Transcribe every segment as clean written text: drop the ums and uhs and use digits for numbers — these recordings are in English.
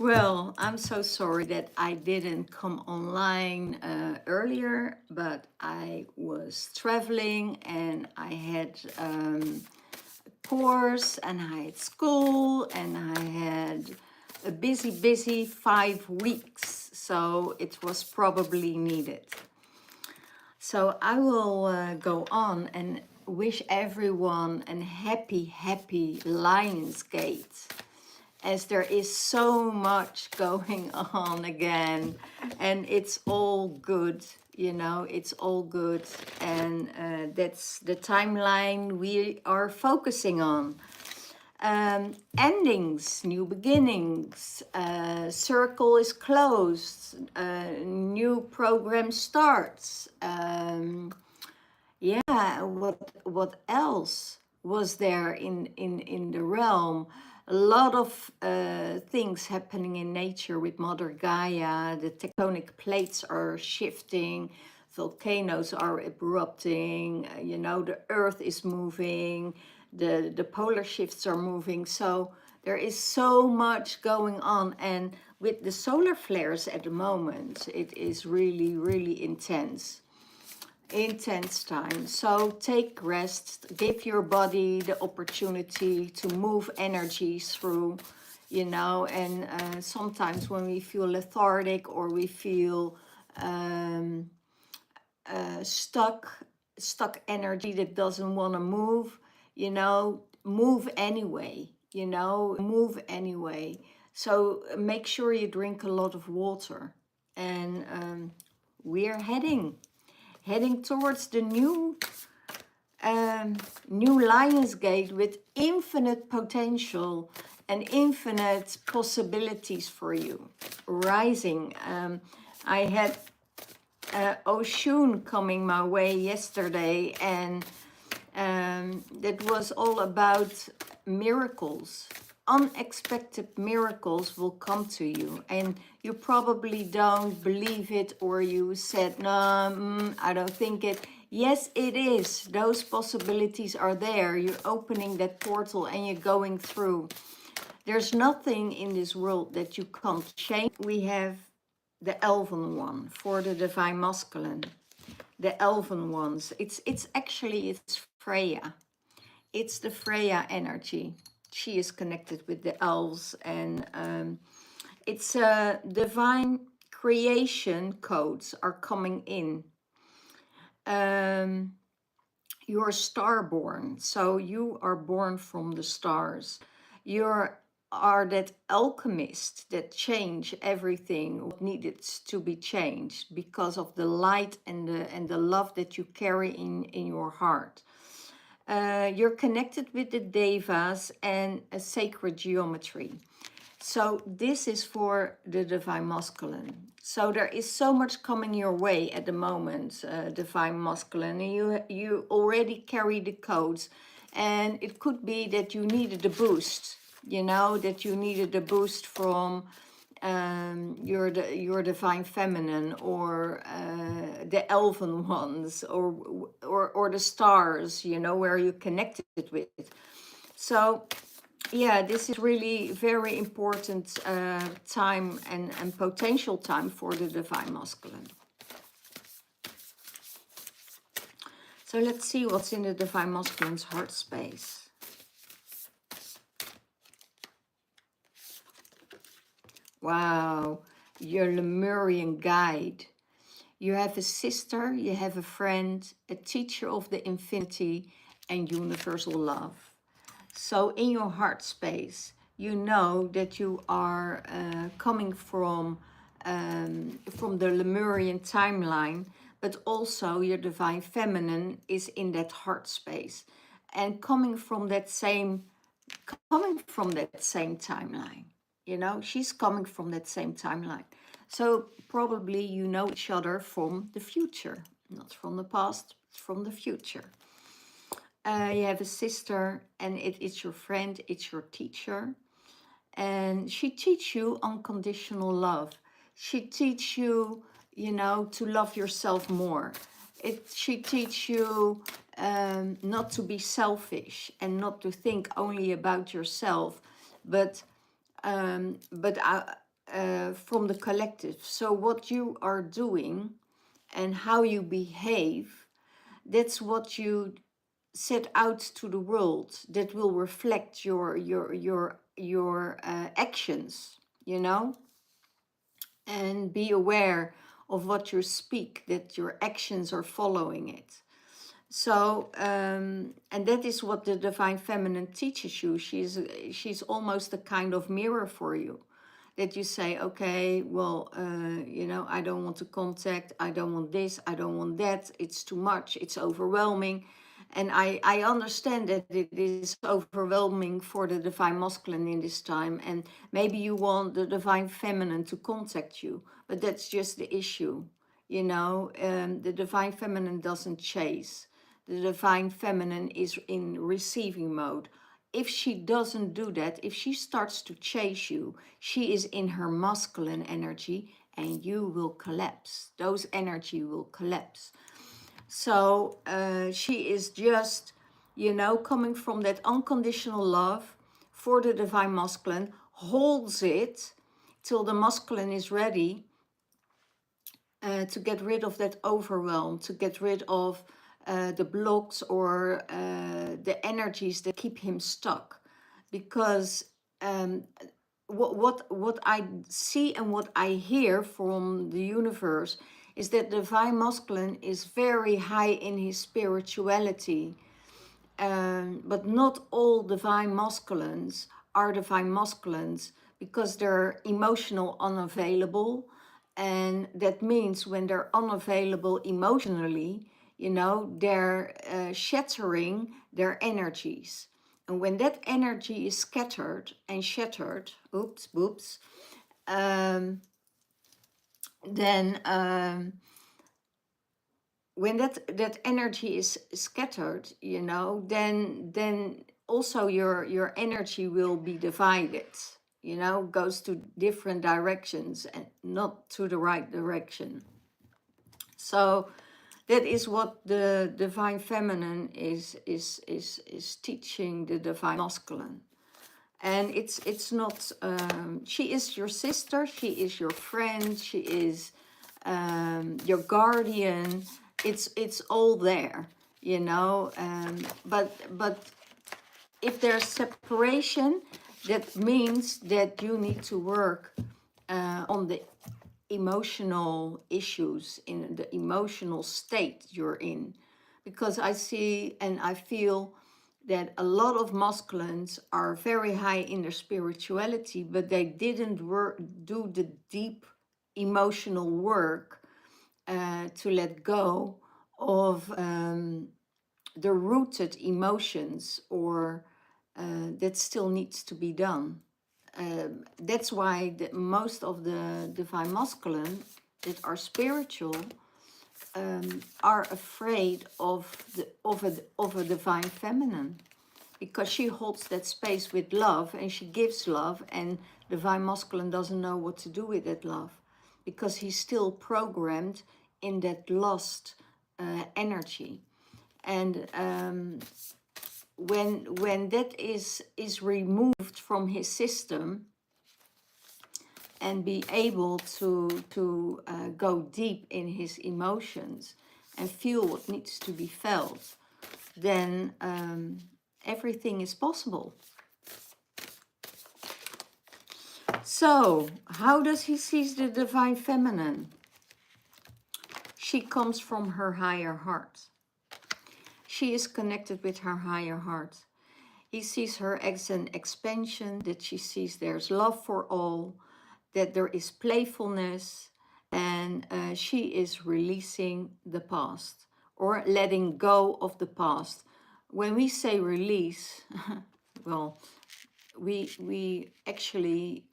Well, I'm so sorry that I didn't come online earlier, but I was traveling and I had course and I had school and I had a busy 5 weeks. So it was probably needed. So I will go on and wish everyone a happy Lionsgate, as there is so much going on again, and it's all good, you know, it's all good. And that's the timeline we are focusing on. Endings, new beginnings, circle is closed, new program starts. Yeah, what else was there in the realm? A lot of things happening in nature with Mother Gaia. The tectonic plates are shifting, volcanoes are erupting, you know, the earth is moving, the polar shifts are moving. So there is so much going on, and with the solar flares at the moment, it is really intense time. So take rest, give your body the opportunity to move energy through, you know. And sometimes when we feel lethargic or we feel stuck energy that doesn't want to move, you know, move anyway, you know, move anyway. So make sure you drink a lot of water. And we're heading towards the new Lionsgate with infinite potential and infinite possibilities for you. Rising. I had Oshun coming my way yesterday, and that was all about miracles. Unexpected miracles will come to you, and you probably don't believe it, or you said, no, I don't think it. Yes, it is. Those possibilities are there. You're opening that portal and you're going through. There's nothing in this world that you can't change. We have the elven one for the divine masculine. The elven ones. It's Freya. It's the Freya energy. She is connected with the elves, and it's divine creation codes are coming in. You're star-born, so you are born from the stars. You are that alchemist that change everything what needed to be changed because of the light and the love that you carry in your heart. You're connected with the devas and a sacred geometry. So this is for the divine masculine. So there is so much coming your way at the moment, divine masculine, and you already carry the codes, and it could be that you needed a boost, you know, that you needed a boost from your divine feminine, or the elven ones, or the stars, you know, where you're connected with. So yeah, this is really very important time and potential time for the divine masculine. So let's see what's in the divine masculine's heart space. Wow, your Lemurian guide. You have a sister, you have a friend, a teacher of the infinity and universal love. So in your heart space, you know that you are coming from the Lemurian timeline, but also your divine feminine is in that heart space, and coming from that same timeline. You know, she's coming from that same timeline. So probably you know each other from the future, not from the past, but from the future. You have a sister, and it's your friend, it's your teacher. And she teaches you unconditional love. She teaches you, you know, to love yourself more. She teaches you not to be selfish and not to think only about yourself, but from the collective. So what you are doing and how you behave, that's what you set out to the world. That will reflect your actions, you know. And be aware of what you speak, that your actions are following it. So, and that is what the Divine Feminine teaches you. She's almost a kind of mirror for you. That you say, okay, well, you know, I don't want to contact, I don't want this, I don't want that, it's too much, it's overwhelming. And I understand that it is overwhelming for the Divine Masculine in this time. And maybe you want the Divine Feminine to contact you, but that's just the issue. You know, the Divine Feminine doesn't chase. The Divine Feminine is in receiving mode. If she doesn't do that, if she starts to chase you, she is in her masculine energy and you will collapse. Those energy will collapse. So she is just, you know, coming from that unconditional love for the Divine Masculine, holds it till the masculine is ready to get rid of that overwhelm, to get rid of the blocks or the energies that keep him stuck. Because what I see and what I hear from the universe is that the Divine Masculine is very high in his spirituality. But not all Divine Masculines are Divine Masculines because they're emotional unavailable. And that means when they're unavailable emotionally, you know, they're shattering their energies. And when that energy is scattered and shattered, then when that energy is scattered, you know, then also your energy will be divided, you know, goes to different directions and not to the right direction. So that is what the Divine Feminine is teaching the Divine Masculine. And it's not, she is your sister, she is your friend, she is your guardian. It's all there, you know. But if there's separation, that means that you need to work on the emotional issues, in the emotional state you're in. Because I see and I feel that a lot of masculines are very high in their spirituality, but they didn't do the deep emotional work to let go of the rooted emotions, or that still needs to be done. That's why most of the Divine Masculine that are spiritual are afraid of a Divine Feminine, because she holds that space with love and she gives love, and Divine Masculine doesn't know what to do with that love because he's still programmed in that lost energy. And when that is removed from his system, and be able to go deep in his emotions and feel what needs to be felt, then everything is possible. So, how does he see the Divine Feminine? She comes from her higher heart. She is connected with her higher heart. He sees her as an expansion, that she sees there's love for all, that there is playfulness, and she is releasing the past or letting go of the past. When we say release, well, we actually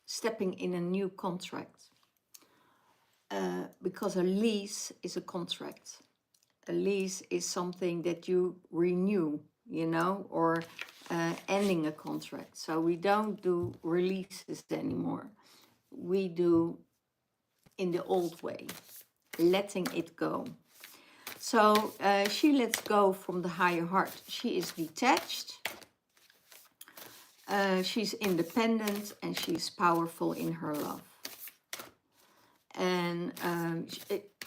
stepping in a new contract, because a lease is a contract. A lease is something that you renew, you know, or ending a contract. So we don't do releases anymore. We do in the old way, letting it go. So she lets go from the higher heart. She is detached. She's independent and she's powerful in her love. And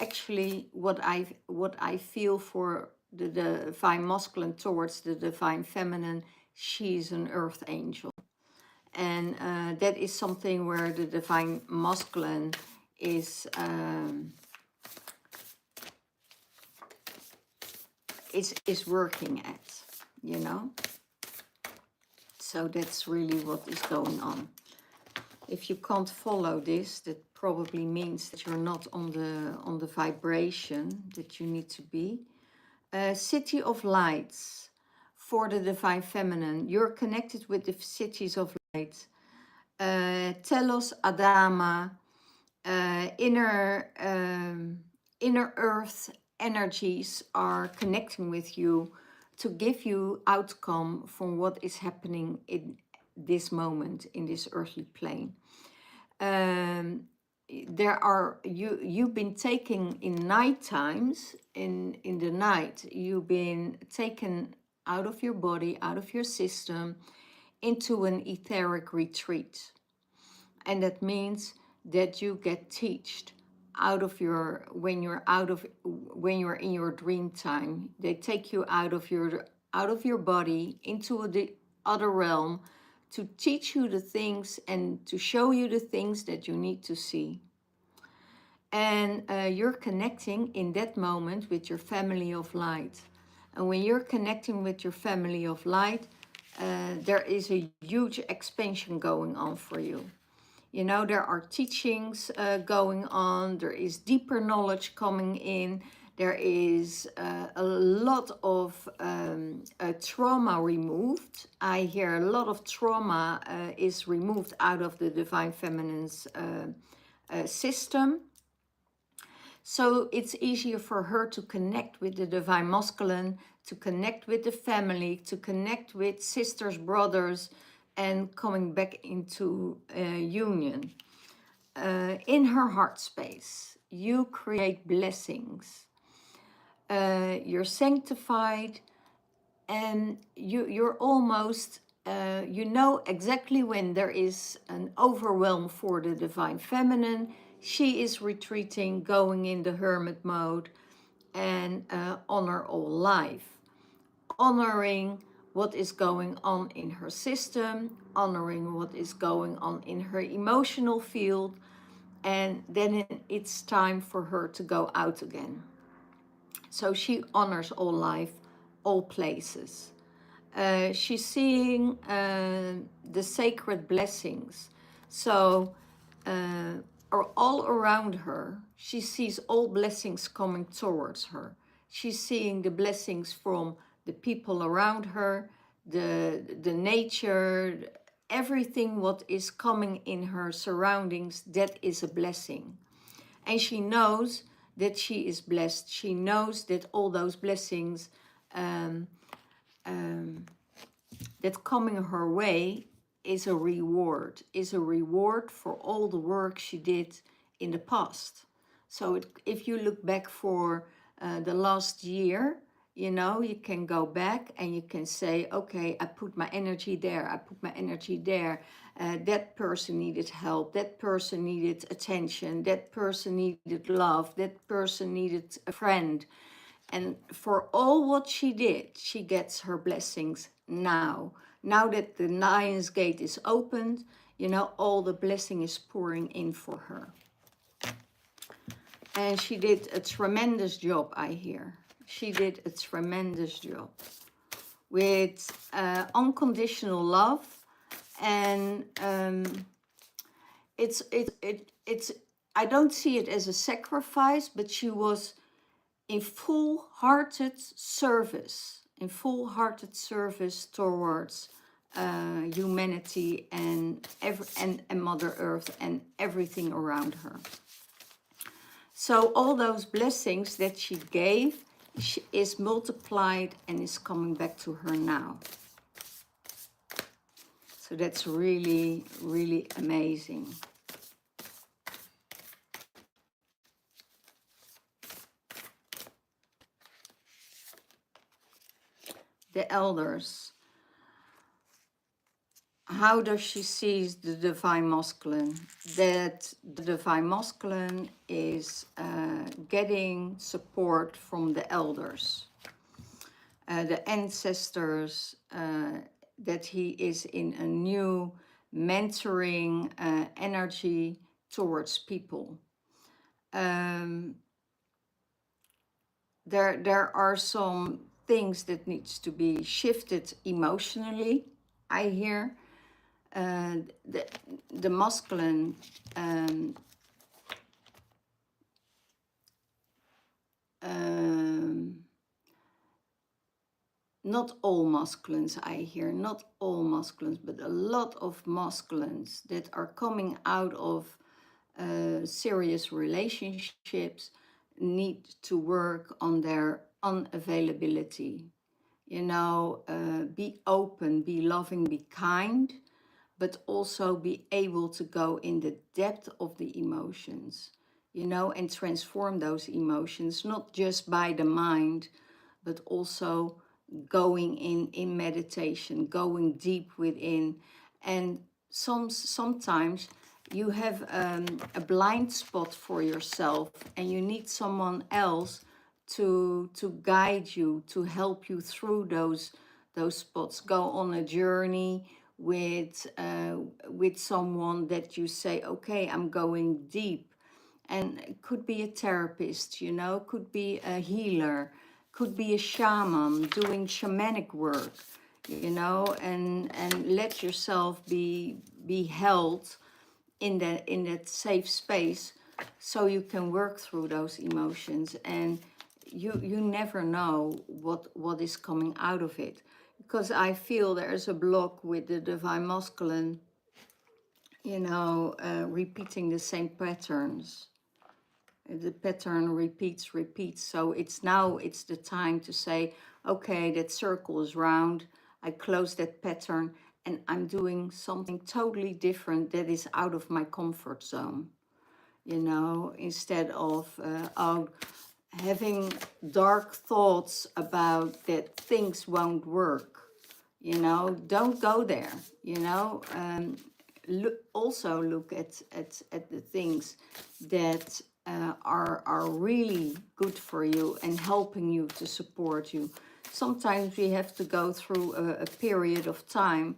actually, what I feel for the divine masculine towards the divine feminine, she's an earth angel. And that is something where the divine masculine is working at, you know. So that's really what is going on. If you can't follow this, that probably means that you're not on the vibration that you need to be. City of Lights for the divine feminine. You're connected with the cities of light. Telos Adama, inner earth energies are connecting with you to give you outcome from what is happening in this moment in this earthly plane. There are you've been taken in night times, in the night you've been taken out of your body, out of your system, into an etheric retreat. And that means that you get teached out of your, when you're in your dream time, they take you out of your body into the other realm to teach you the things and to show you the things that you need to see. And you're connecting in that moment with your family of light. And when you're connecting with your family of light, there is a huge expansion going on for you. You know, there are teachings going on, there is deeper knowledge coming in, there is a lot of trauma removed. I hear a lot of trauma is removed out of the divine feminine's system. So it's easier for her to connect with the divine masculine, to connect with the family, to connect with sisters, brothers, and coming back into union. In her heart space, you create blessings. You're sanctified, and you're almost, you know exactly when there is an overwhelm for the divine feminine. She is retreating, going in the hermit mode, and honor all life. Honoring what is going on in her system, honoring what is going on in her emotional field, and then it's time for her to go out again. So she honors all life, all places. She's seeing the sacred blessings. So all around her, she sees all blessings coming towards her. She's seeing the blessings from the people around her, the nature, everything what is coming in her surroundings, that is a blessing. And she knows that she is blessed. She knows that all those blessings that coming her way is a reward for all the work she did in the past. So if you look back for the last year, you know, you can go back and you can say, okay, I put my energy there, I put my energy there. That person needed help, that person needed attention, that person needed love, that person needed a friend. And for all what she did, she gets her blessings now. Now that the Lionsgate is opened, you know, all the blessing is pouring in for her. And she did a tremendous job, I hear. She did a tremendous job with unconditional love. And it's I don't see it as a sacrifice, but she was in full-hearted service, towards humanity and Mother Earth and everything around her. So all those blessings that she gave is multiplied and is coming back to her now. So that's really, really amazing. The elders. how does she see the divine masculine? That the divine masculine is getting support from the elders, the ancestors, that he is in a new mentoring energy towards people. There are some things that needs to be shifted emotionally, I hear. The masculine, not all masculines, I hear, not all masculines, but a lot of masculines that are coming out of serious relationships need to work on their unavailability. You know, be open, be loving, be kind, but also be able to go in the depth of the emotions, you know, and transform those emotions, not just by the mind, but also going in meditation, going deep within. And sometimes you have a blind spot for yourself, and you need someone else to guide you, to help you through those spots. Go on a journey with someone that you say, okay, I'm going deep. And it could be a therapist, you know, could be a healer, could be a shaman doing shamanic work, you know, and let yourself be held in that safe space, so you can work through those emotions. And you never know what is coming out of it, because I feel there's a block with the divine masculine, you know, repeating the same patterns. The pattern repeats. So it's the time to say, okay, that circle is round, I close that pattern, and I'm doing something totally different that is out of my comfort zone, you know, instead of having dark thoughts about that things won't work. You know, don't go there, you know. Also look at the things that are really good for you and helping you, to support you. Sometimes we have to go through a period of time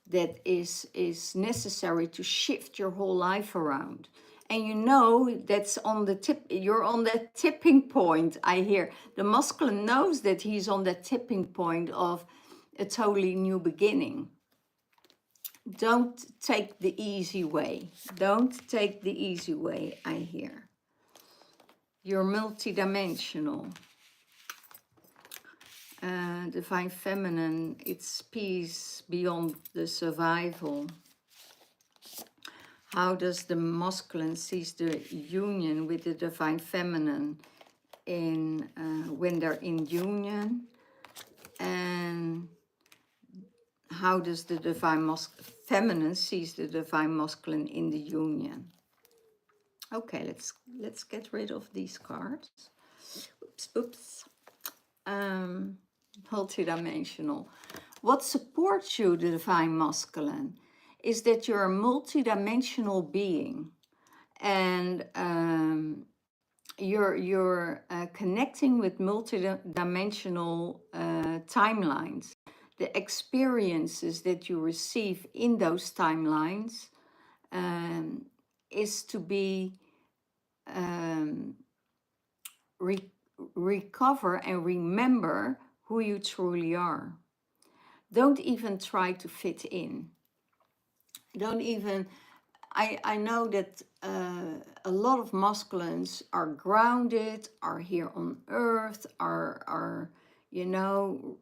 that is necessary to shift your whole life around. And you know, that's on the tip, you're on that tipping point. I hear the masculine knows that he's on that tipping point of a totally new beginning. Don't take the easy way. Don't take the easy way, I hear. You're multidimensional. Divine feminine, it's peace beyond the survival. How does the masculine sees the union with the divine feminine in when they're in union? And how does the divine feminine sees the divine masculine in the union? Okay, let's get rid of these cards. Oops. Multidimensional. What supports you, the divine masculine, is that you're a multidimensional being, and you're connecting with multidimensional timelines. The experiences that you receive in those timelines is to be recover and remember who you truly are. Don't even try to fit in. Don't even, I know that a lot of masculines are grounded, are here on earth, are you know,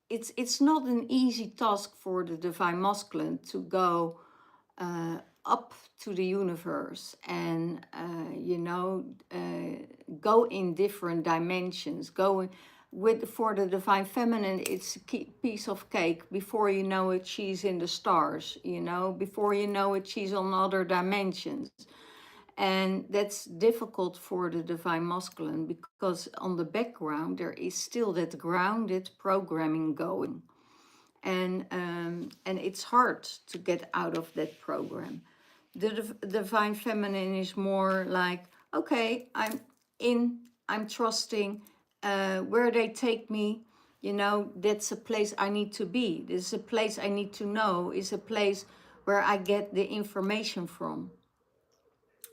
it's not an easy task for the divine masculine to go up to the universe and you know, go in different dimensions. For the divine feminine, it's a piece of cake. Before you know it, she's in the stars, you know. Before you know it, she's on other dimensions. And that's difficult for the divine masculine, because on the background there is still that grounded programming going. and it's hard to get out of that program. The divine feminine is more like, okay, I'm in, I'm trusting, where they take me, you know, that's a place I need to be. This is a place I need to know, is a place where I get the information from.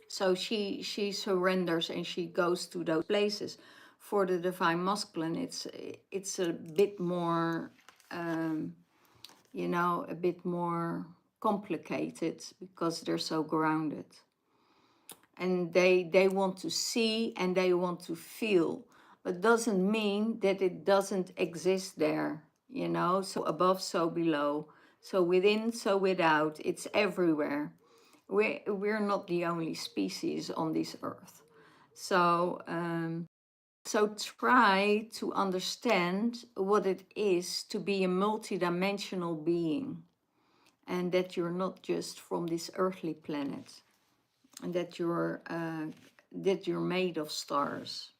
So she surrenders and she goes to those places. For the divine masculine, it's a bit more, you know, a bit more complicated because they're so grounded. And they want to see and they want to feel. But doesn't mean that it doesn't exist there, you know, so above, so below, so within, so without, it's everywhere. We're not the only species on this earth. So, so try to understand what it is to be a multidimensional being, and that you're not just from this earthly planet, and that you're made of stars.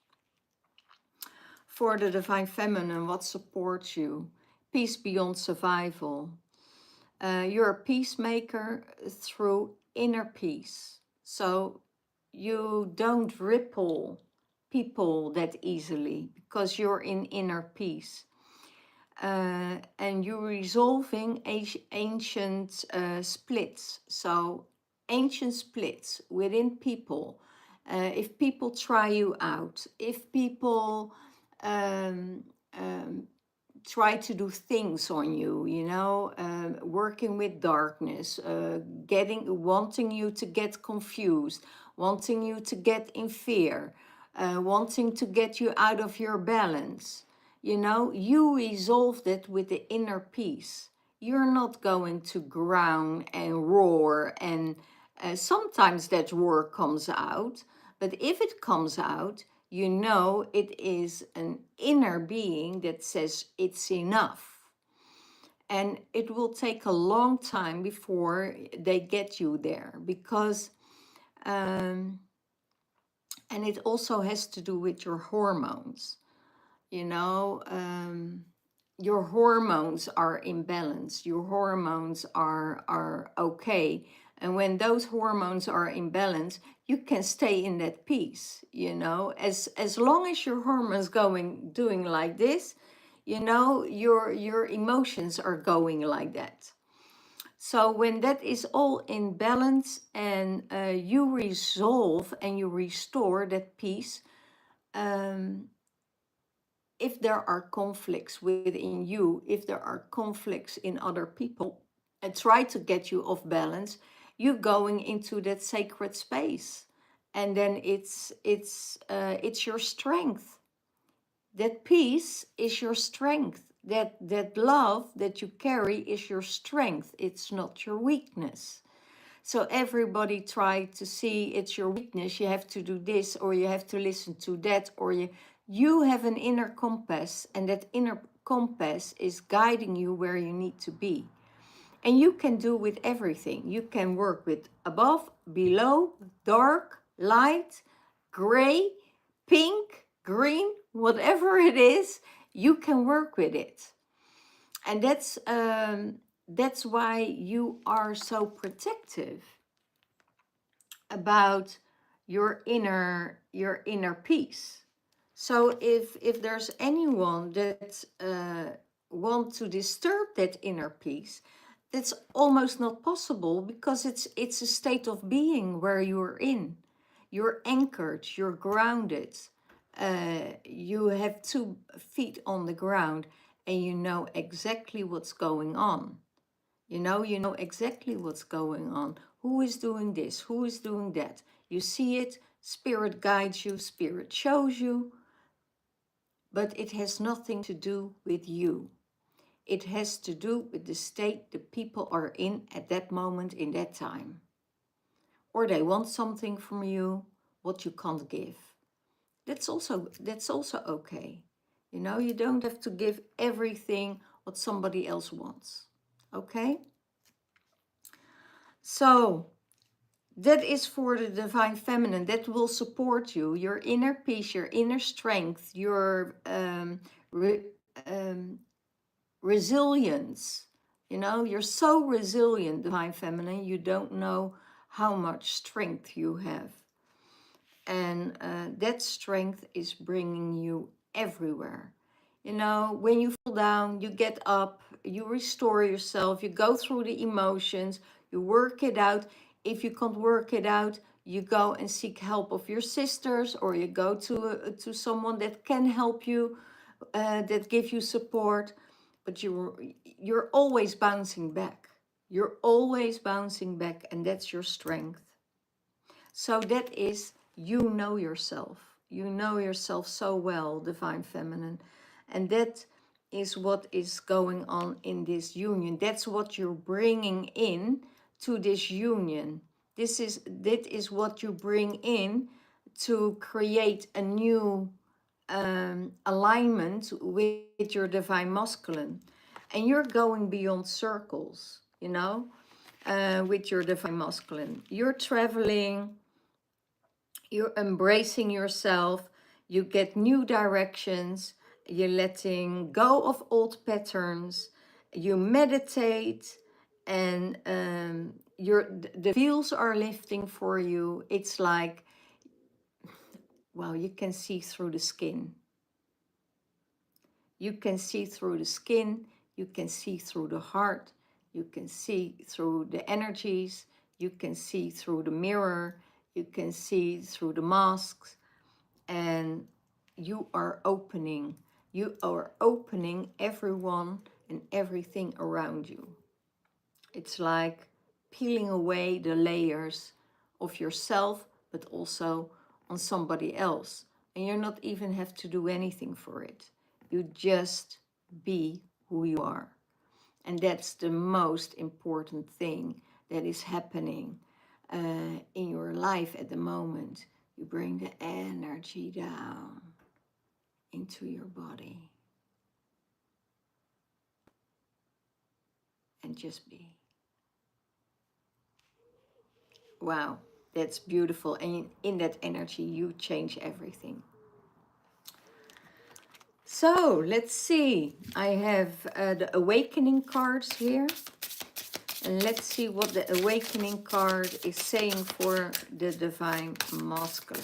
For the divine feminine, what supports you? Peace beyond survival. You're a peacemaker through inner peace. So you don't ripple people that easily because you're in inner peace. And you're resolving ancient splits. So ancient splits within people. If people try you out, if people um, try to do things on you, you know, working with darkness, wanting you to get confused, wanting you to get in fear, wanting to get you out of your balance. You know, you resolved it with the inner peace. You're not going to growl and roar, and sometimes that roar comes out, but if it comes out, you know it is an inner being that says it's enough. And it will take a long time before they get you there, because and it also has to do with your hormones. You know, your hormones are in balance, your hormones are okay. And when those hormones are in balance, you can stay in that peace, you know, as long as your hormones doing like this, you know, your emotions are going like that. So when that is all in balance, and you resolve and you restore that peace, um, if there are conflicts within you, if there are conflicts in other people, and try to get you off balance, you're going into that sacred space, and then it's your strength. That peace is your strength. That love that you carry is your strength. It's not your weakness. So everybody try to see it's your weakness. You have to do this, or you have to listen to that, or you have an inner compass, and that inner compass is guiding you where you need to be. And you can do with everything. You can work with above, below, dark, light, gray, pink, green, whatever it is, you can work with it. And that's why you are so protective about your inner peace. So if there's anyone that want to disturb that inner peace, that's almost not possible, because it's a state of being where you're in. You're anchored, you're grounded, you have 2 feet on the ground, and you know exactly what's going on. You know exactly what's going on. Who is doing this? Who is doing that? You see it, spirit guides you, spirit shows you, but it has nothing to do with you. It has to do with the state the people are in at that moment, in that time. Or they want something from you, what you can't give. That's also okay. You know, you don't have to give everything what somebody else wants. Okay? So that is for the divine feminine. That will support you, your inner peace, your inner strength, your resilience. You know, you're so resilient, Divine Feminine, you don't know how much strength you have. And that strength is bringing you everywhere. You know, when you fall down, you get up, you restore yourself, you go through the emotions, you work it out. If you can't work it out, you go and seek help of your sisters, or you go to someone that can help you, that give you support. But you're always bouncing back. You're always bouncing back, and that's your strength. So that is, you know yourself. You know yourself so well, Divine Feminine. And that is what is going on in this union. That's what you're bringing in to this union. That is what you bring in to create a new alignment with your Divine Masculine. And you're going beyond circles, you know, with your Divine Masculine. You're traveling, you're embracing yourself, you get new directions, you're letting go of old patterns, you meditate, and the wheels are lifting for you. It's like, well, you can see through the skin. You can see through the skin, you can see through the heart, you can see through the energies, you can see through the mirror, you can see through the masks, and you are opening everyone and everything around you. It's like peeling away the layers of yourself, but also on somebody else. And you not even have to do anything for it. You just be who you are. And that's the most important thing that is happening in your life at the moment. You bring the energy down into your body and just be. Wow, that's beautiful. And in that energy, you change everything. So let's see. I have the awakening cards here. And let's see what the awakening card is saying for the Divine Masculine.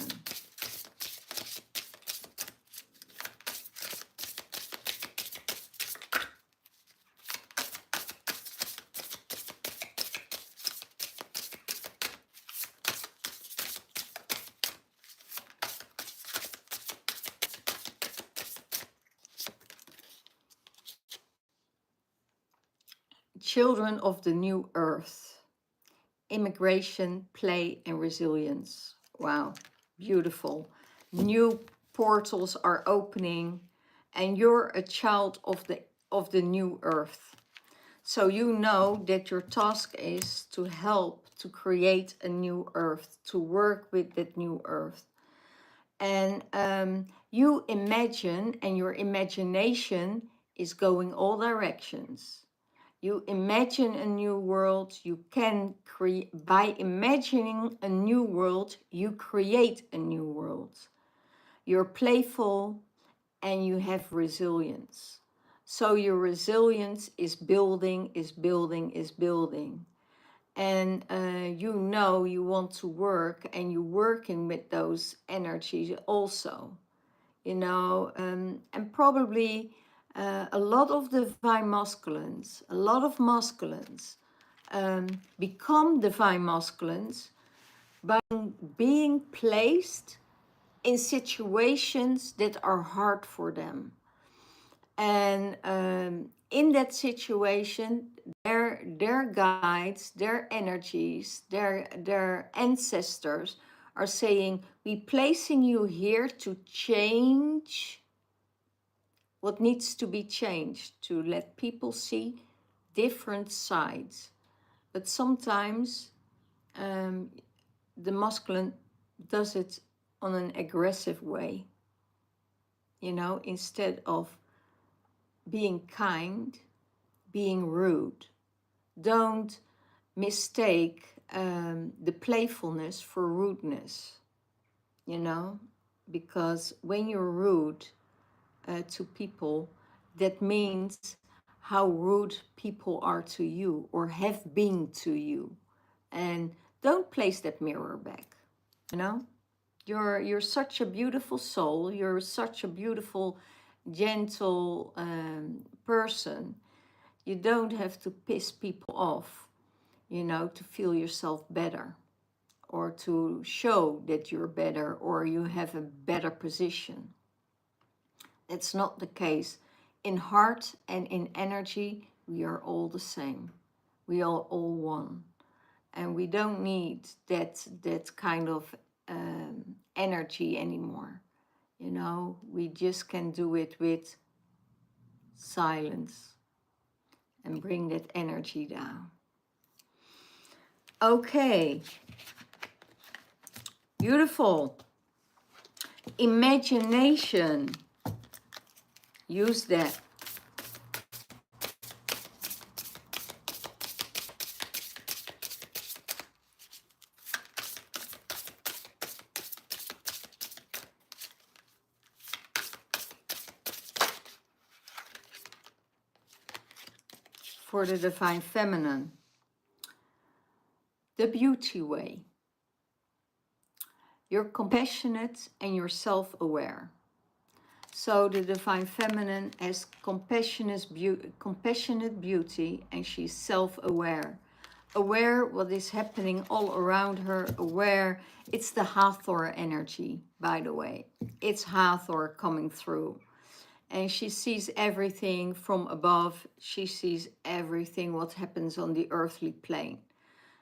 Children of the new earth. Immigration, play, and resilience. Wow, beautiful. New portals are opening, and you're a child of the new earth. So you know that your task is to help to create a new earth, to work with that new earth. And you imagine, and your imagination is going all directions. You imagine a new world, you can create, by imagining a new world, you create a new world. You're playful and you have resilience. So your resilience is building, is building, is building. And you know you want to work, and you're working with those energies also. You know, and probably a lot of divine masculines, a lot of masculines become divine masculines by being placed in situations that are hard for them. And in that situation, their guides, their energies, their ancestors are saying, we're placing you here to change what needs to be changed, to let people see different sides. But sometimes the masculine does it on an aggressive way, you know, instead of being kind, being rude. Don't mistake the playfulness for rudeness, you know, because when you're rude to people, that means how rude people are to you or have been to you. And don't place that mirror back, you know? You're such a beautiful soul. You're such a beautiful, gentle person. You don't have to piss people off, you know, to feel yourself better or to show that you're better or you have a better position. It's not the case. In heart and in energy, we are all the same. We are all one. And we don't need that kind of energy anymore. You know, we just can do it with silence and bring that energy down. Okay, beautiful. Imagination, use that. For the Divine Feminine, the beauty way. You're compassionate and you're self-aware. So the Divine Feminine has compassionate beauty and she's self-aware. Aware what is happening all around her, aware. It's the Hathor energy, by the way. It's Hathor coming through. And she sees everything from above. She sees everything what happens on the earthly plane.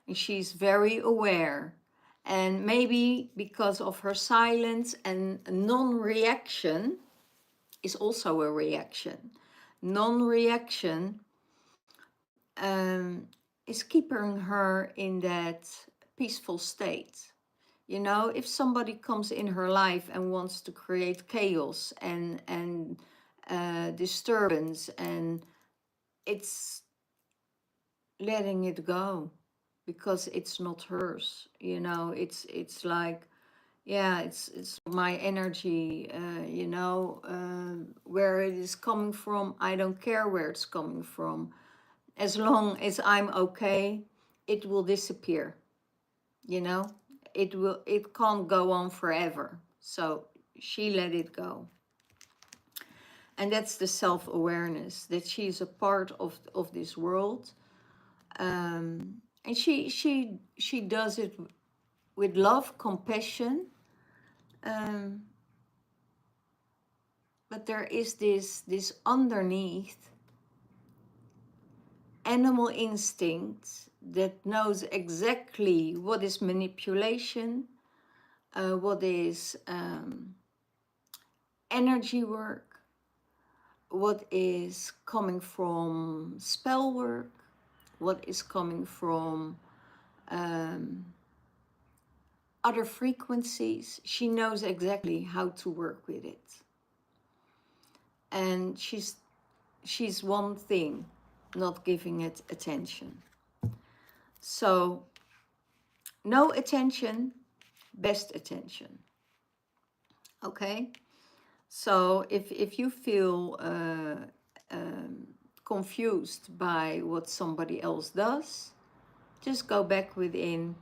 And she's very aware. And maybe because of her silence and non-reaction is also a reaction. Non-reaction is keeping her in that peaceful state. You know, if somebody comes in her life and wants to create chaos and disturbance, and it's letting it go because it's not hers. You know, it's like, yeah, it's my energy. You know, where it is coming from, I don't care where it's coming from. As long as I'm okay, it will disappear. You know, it can't go on forever. So she let it go. And that's the self-awareness, that she is a part of this world. And she does it with love, compassion. But there is this underneath animal instinct that knows exactly what is manipulation, what is energy work, what is coming from spell work, what is coming from other frequencies. She knows exactly how to work with it. And she's one thing, not giving it attention. So no attention, best attention. Okay? So if you feel confused by what somebody else does, just go back within,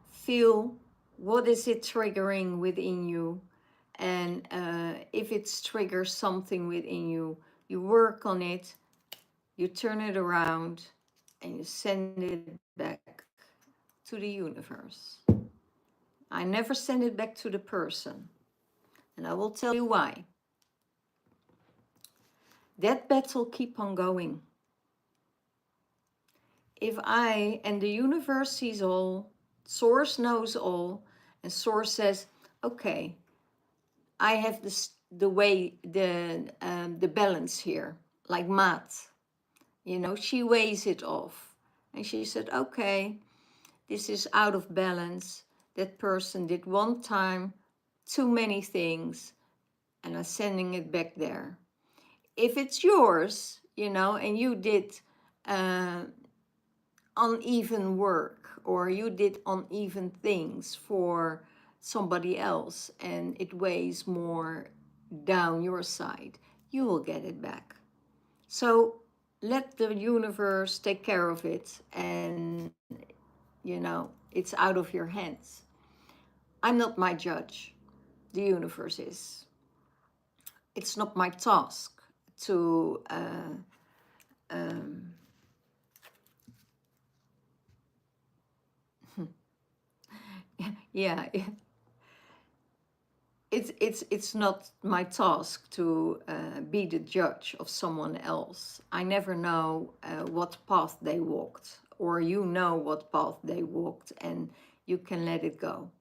feel what is it triggering within you, and if it triggers something within you, you work on it, you turn it around, and you send it back to the universe. I never send it back to the person, and I will tell you why. That battle keep on going. If I, and the universe sees all, Source knows all, and Source says, okay, I have the way, the balance here, like Maat. You know, she weighs it off. And she said, okay, this is out of balance. That person did one time too many things, and I'm sending it back there. If it's yours, you know, and you did uneven work, or you did uneven things for somebody else, and it weighs more down your side, you will get it back. So let the universe take care of it, and you know, it's out of your hands. I'm not my judge, the universe is. It's not my task to um, yeah, it's not my task to be the judge of someone else. I never know what path they walked, or you know what path they walked, and you can let it go.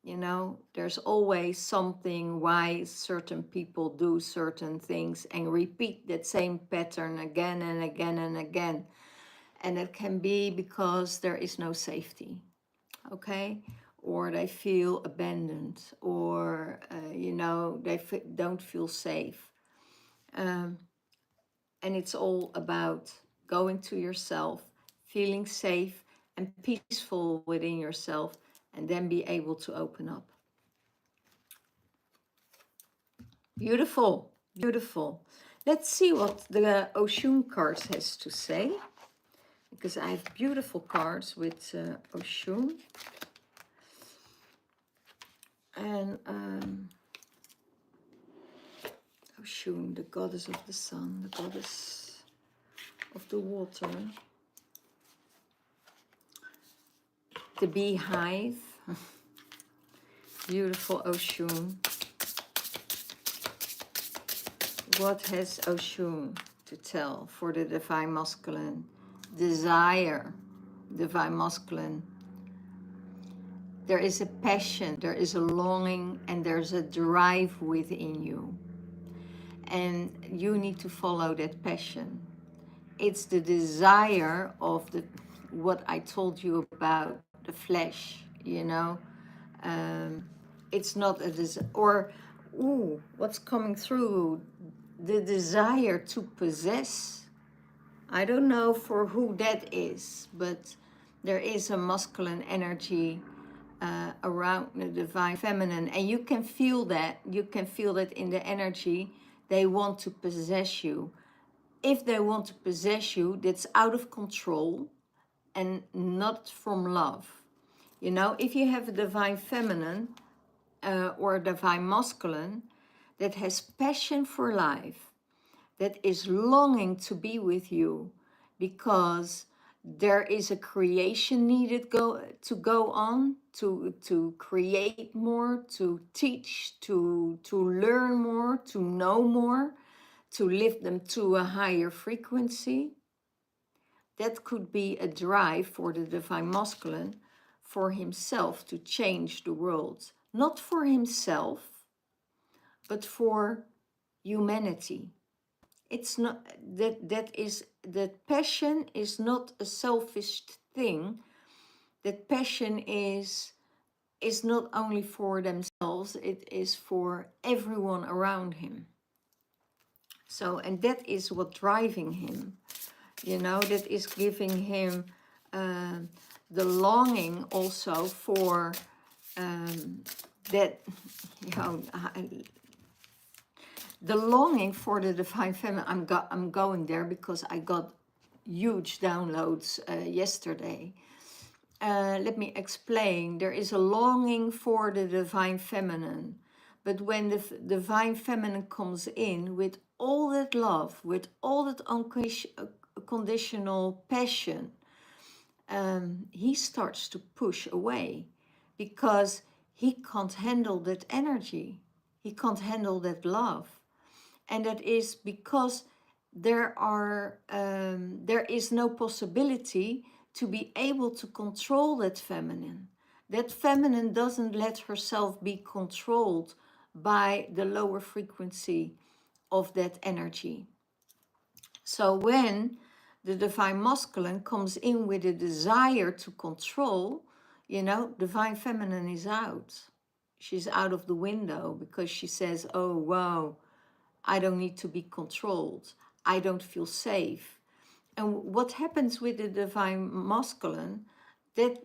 You know, there's always something why certain people do certain things and repeat that same pattern again and again and again. And it can be because there is no safety, okay? Or they feel abandoned, or, you know, they don't feel safe. Um, and it's all about going to yourself, feeling safe and peaceful within yourself, and then be able to open up. Beautiful, beautiful. Let's see what the Oshun cards has to say, because I have beautiful cards with Oshun. And Oshun, the goddess of the sun, the goddess of the water, the beehive. Beautiful Oshun. What has Oshun to tell for the divine masculine? Desire, divine masculine. There is a passion, there is a longing, and there's a drive within you. And you need to follow that passion. It's the desire of the what I told you about the flesh, you know. It's not a desire, or ooh, what's coming through, the desire to possess. I don't know for who that is, but there is a masculine energy around the divine feminine, and you can feel that. You can feel that in the energy. They want to possess you. If they want to possess you, that's out of control and not from love. You know, if you have a divine feminine or a divine masculine that has passion for life, that is longing to be with you, because there is a creation needed to go on, to create more, to teach, to learn more, to know more, to lift them to a higher frequency. That could be a drive for the divine masculine, for himself to change the world, not for himself, but for humanity. It's not that passion is not a selfish thing. That passion is not only for themselves, it is for everyone around him. So, and that is what driving him, you know, that is giving him the longing also for that, you know, the longing for the divine feminine. I'm going there because I got huge downloads yesterday. Let me explain. There is a longing for the divine feminine, but when the divine feminine comes in with all that love, with all that unconditional passion, he starts to push away, because he can't handle that energy. He can't handle that love. And that is because there is no possibility to be able to control that feminine. That feminine doesn't let herself be controlled by the lower frequency of that energy. So when the divine masculine comes in with a desire to control, you know, divine feminine is out. She's out of the window, because she says, oh, wow, I don't need to be controlled. I don't feel safe. And what happens with the divine masculine, that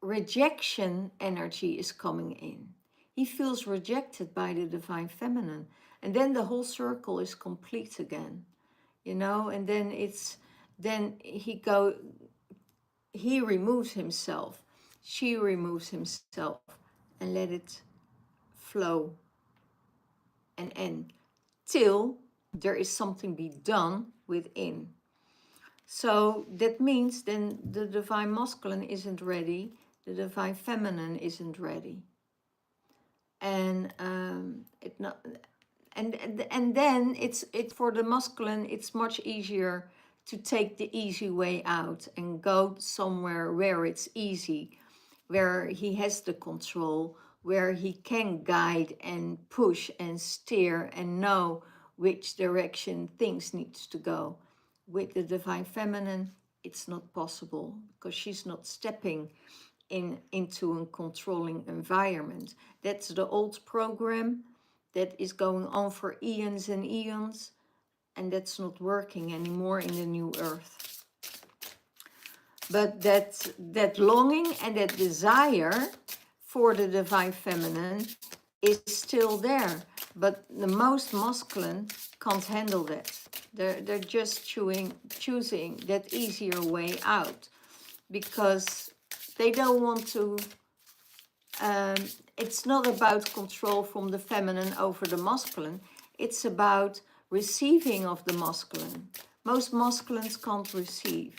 rejection energy is coming in. He feels rejected by the divine feminine. And then the whole circle is complete again. you know, and then he removes himself, she removes himself, and let it flow and end till there is something be done within. So that means then the divine masculine isn't ready, the divine feminine isn't ready, and it not and then it's for the masculine it's much easier to take the easy way out and go somewhere where it's easy, where he has the control, where he can guide and push and steer and know which direction things needs to go. With the divine feminine, it's not possible because she's not stepping into a controlling environment. That's the old program that is going on for eons and eons, and that's not working anymore in the new earth. But that longing and that desire for the divine feminine is still there, but the most masculine can't handle that. They're just choosing that easier way out because they don't want to. It's not about control from the feminine over the masculine. It's about receiving of the masculine. Most masculines can't receive.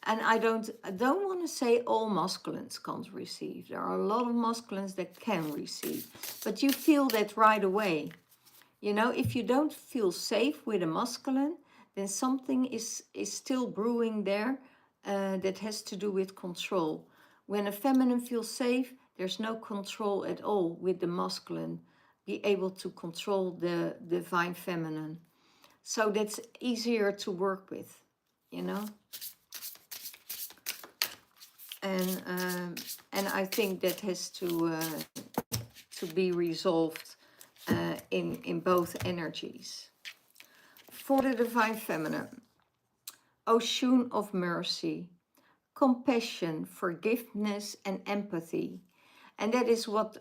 And I don't want to say all masculines can't receive. There are a lot of masculines that can receive. But you feel that right away. You know, if you don't feel safe with a masculine, then something is still brewing there that has to do with control. When a feminine feels safe, there's no control at all with the masculine. Be able to control the divine feminine. So that's easier to work with, you know. And I think that has to be resolved in both energies. For the divine feminine, ocean of mercy, compassion, forgiveness, and empathy. And that is what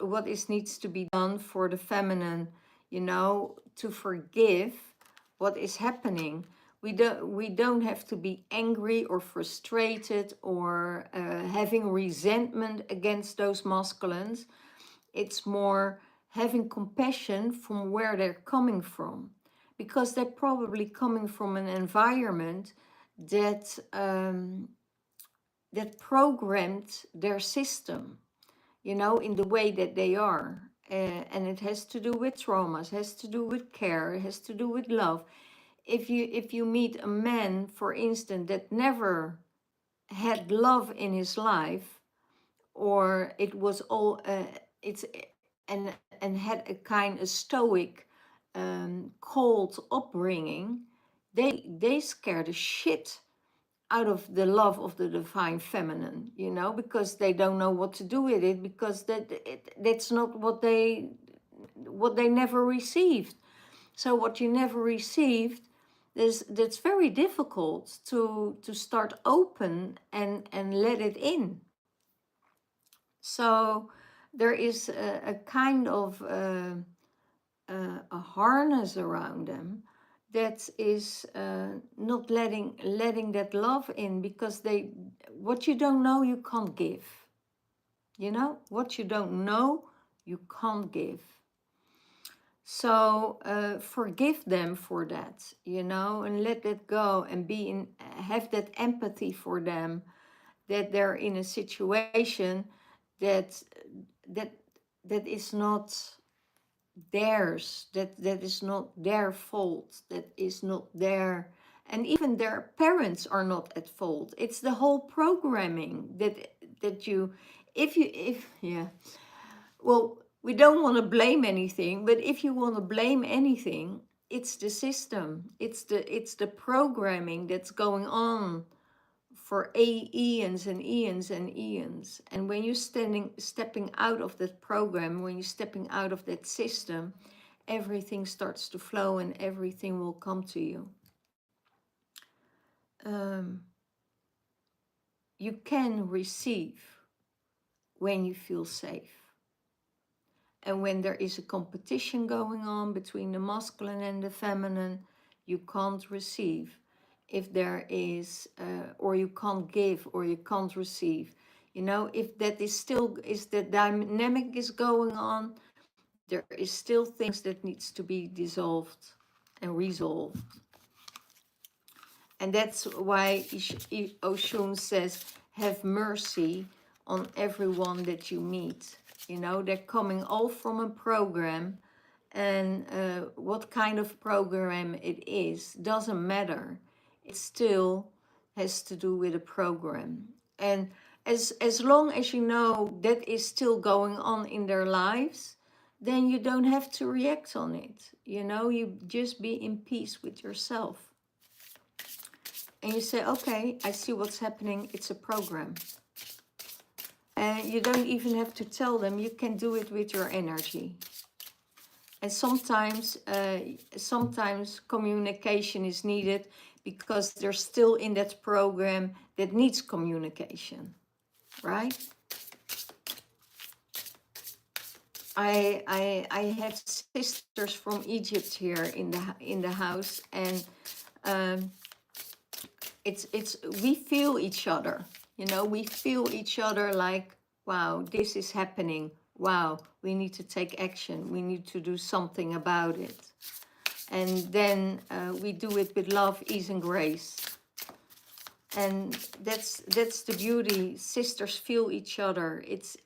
needs to be done for the feminine, you know, to forgive what is happening. We don't have to be angry or frustrated or having resentment against those masculines. It's more having compassion from where they're coming from, because they're probably coming from an environment that that programmed their system, you know, in the way that they are. And it has to do with traumas, has to do with care, it has to do with love. If you meet a man, for instance, that never had love in his life, or it was all it's and had a kind of stoic, cold upbringing, they scare the shit out of the love of the divine feminine, you know, because they don't know what to do with it, because that's not what they never received. So what you never received, that's very difficult to start open and let it in. So there is a kind of a harness around them that is not letting that love in, because what you don't know you can't give, you know, what you don't know you can't give. So forgive them for that, you know, and let that go, and have that empathy for them, that they're in a situation that that is not theirs, that is not their fault, that is not their, and even their parents are not at fault. It's the whole programming that you, if yeah, well, we don't want to blame anything, but if you want to blame anything, it's the system, it's the programming that's going on for eons and eons and eons. And when you're stepping out of that program, when you're stepping out of that system, everything starts to flow and everything will come to you. You can receive when you feel safe. And when there is a competition going on between the masculine and the feminine, you can't receive. If there is, or you can't give, or you can't receive, you know, if that is still, is the dynamic is going on, there is still things that needs to be dissolved and resolved. And that's why Oshun says, have mercy on everyone that you meet. You know, they're coming all from a program, and what kind of program it is doesn't matter. It still has to do with a program. And as long as you know that is still going on in their lives, then you don't have to react on it. You know, you just be in peace with yourself. And you say, okay, I see what's happening. It's a program. And you don't even have to tell them. You can do it with your energy. And sometimes communication is needed because they're still in that program that needs communication, right? I have sisters from Egypt here in the house, and it's we feel each other. You know, we feel each other like, wow, this is happening. Wow, we need to take action. We need to do something about it. And then we do it with love, ease, and grace. And that's the beauty. Sisters feel each other. It's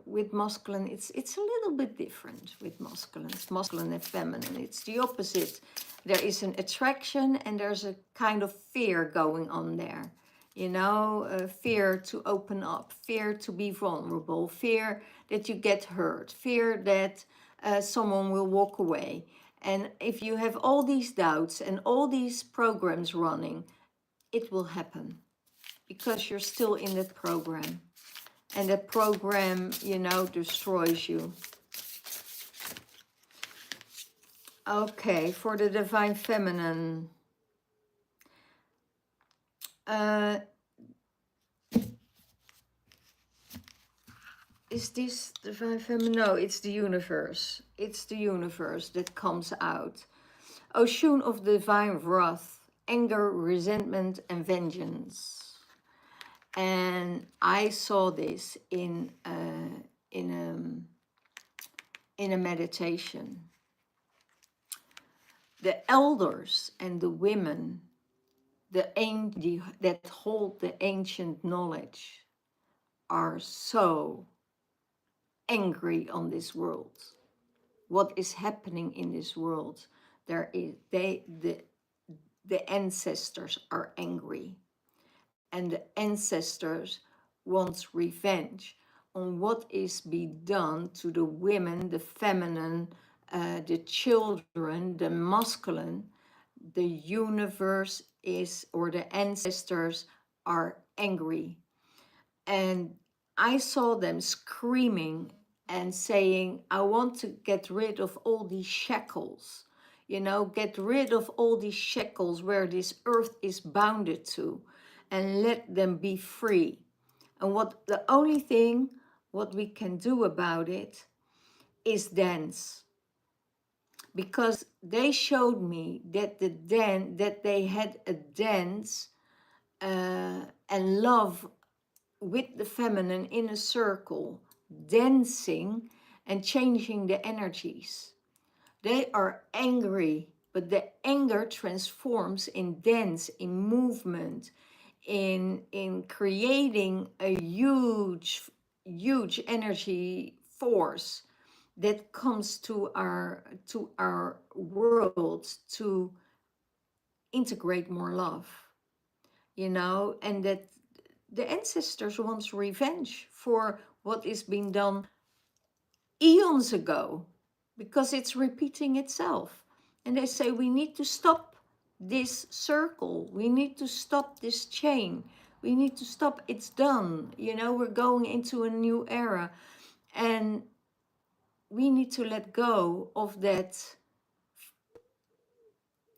with masculine, it's a little bit different with masculine and feminine. It's the opposite. There is an attraction and there's a kind of fear going on there. You know, fear to open up, fear to be vulnerable, fear that you get hurt, fear that someone will walk away. And if you have all these doubts and all these programs running, it will happen because you're still in that program. And that program, you know, destroys you. Okay, for the Divine Feminine. Is this Divine Feminine? No, it's the universe. It's the universe that comes out. Oshun of Divine Wrath, anger, resentment, and vengeance. And I saw this in a meditation. The elders and the women, that hold the ancient knowledge, are so angry on this world. What is happening in this world? The ancestors are angry, and the ancestors want revenge on what is being done to the women, the feminine, the children, the masculine. The universe is, or the ancestors are angry. And I saw them screaming and saying, I want to get rid of all these shackles. You know, get rid of all these shackles where this earth is bounded to, and let them be free. And the only thing what we can do about it is dance. Because they showed me that that they had a dance and love with the feminine in a circle, dancing and changing the energies. They are angry, but the anger transforms in dance, in movement, in creating a huge energy force that comes to our world to integrate more love, you know. And that the ancestors want revenge for what is being done eons ago, because it's repeating itself. And they say, we need to stop this circle, we need to stop this chain, we need to stop, it's done, you know, we're going into a new era. And we need to let go of that,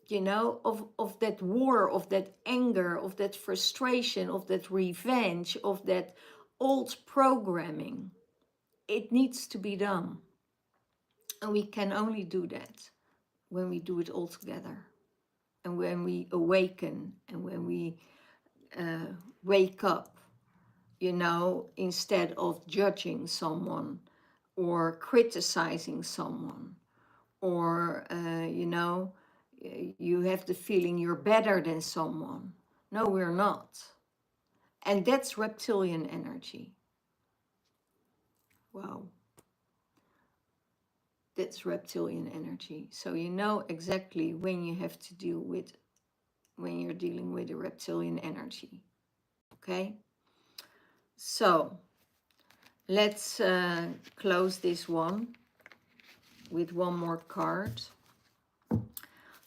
you know, of that war, of that anger, of that frustration, of that revenge, of that old programming. It needs to be done. And we can only do that when we do it all together, and when we awaken, and when we wake up, you know, instead of judging someone or criticizing someone, or, you know, you have the feeling you're better than someone. No, we're not. And that's reptilian energy. Wow. That's reptilian energy. So you know exactly when you have to deal with, when you're dealing with a reptilian energy. Okay? So let's close this one with one more card.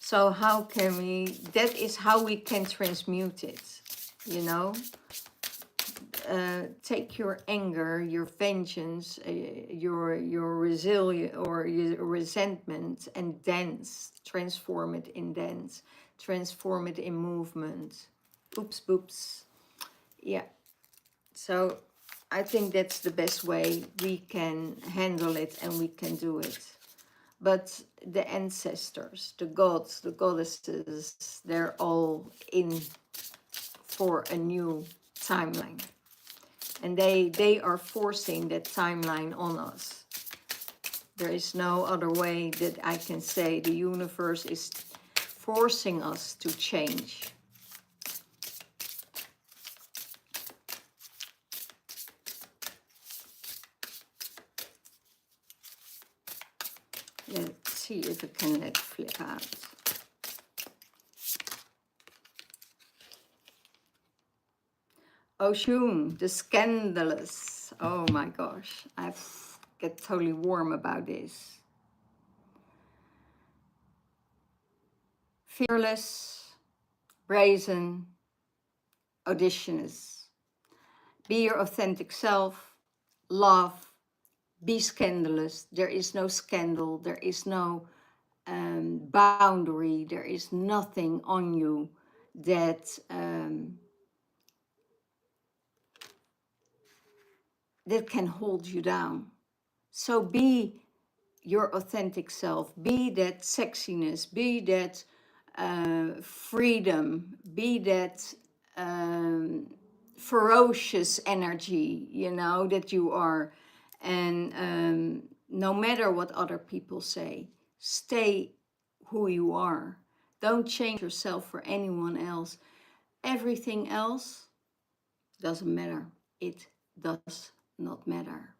So how can we, that is how we can transmute it, you know? Take your anger, your vengeance, your resilience or your resentment, and dance. Transform it in dance. Transform it in movement. Oops, boops. Yeah. So I think that's the best way we can handle it, and we can do it. But the ancestors, the gods, the goddesses, they're all in for a new timeline. And they are forcing that timeline on us. There is no other way that I can say. The universe is forcing us to change. Let's see if I can let it flip out. Oshun, the scandalous. Oh my gosh, I get totally warm about this. Fearless, brazen, audacious. Be your authentic self, love, be scandalous. There is no scandal, there is no boundary, there is nothing on you that that can hold you down. So be your authentic self, be that sexiness, be that freedom, be that ferocious energy, you know, that you are. And no matter what other people say, stay who you are. Don't change yourself for anyone else. Everything else doesn't matter. It does not matter.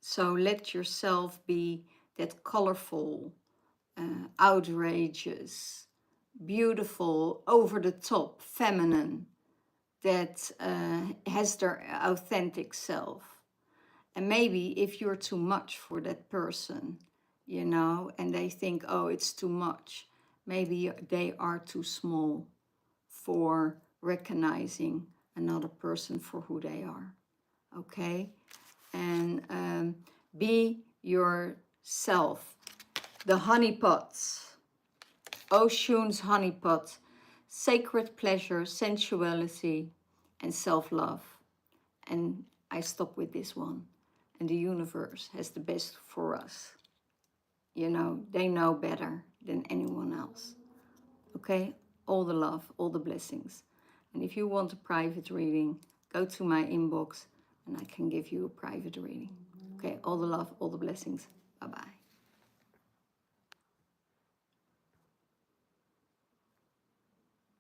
So let yourself be that colorful, outrageous, beautiful, over the top, feminine, that has their authentic self. And maybe if you're too much for that person, you know, and they think, oh, it's too much, maybe they are too small for recognizing another person for who they are. Okay? And be yourself. The honeypots. Oshun's honeypot. Sacred pleasure, sensuality, and self-love. And I stop with this one. And the universe has the best for us. You know, they know better than anyone else. Okay? All the love, all the blessings. And if you want a private reading, go to my inbox and I can give you a private reading. Okay? All the love, all the blessings. Bye-bye.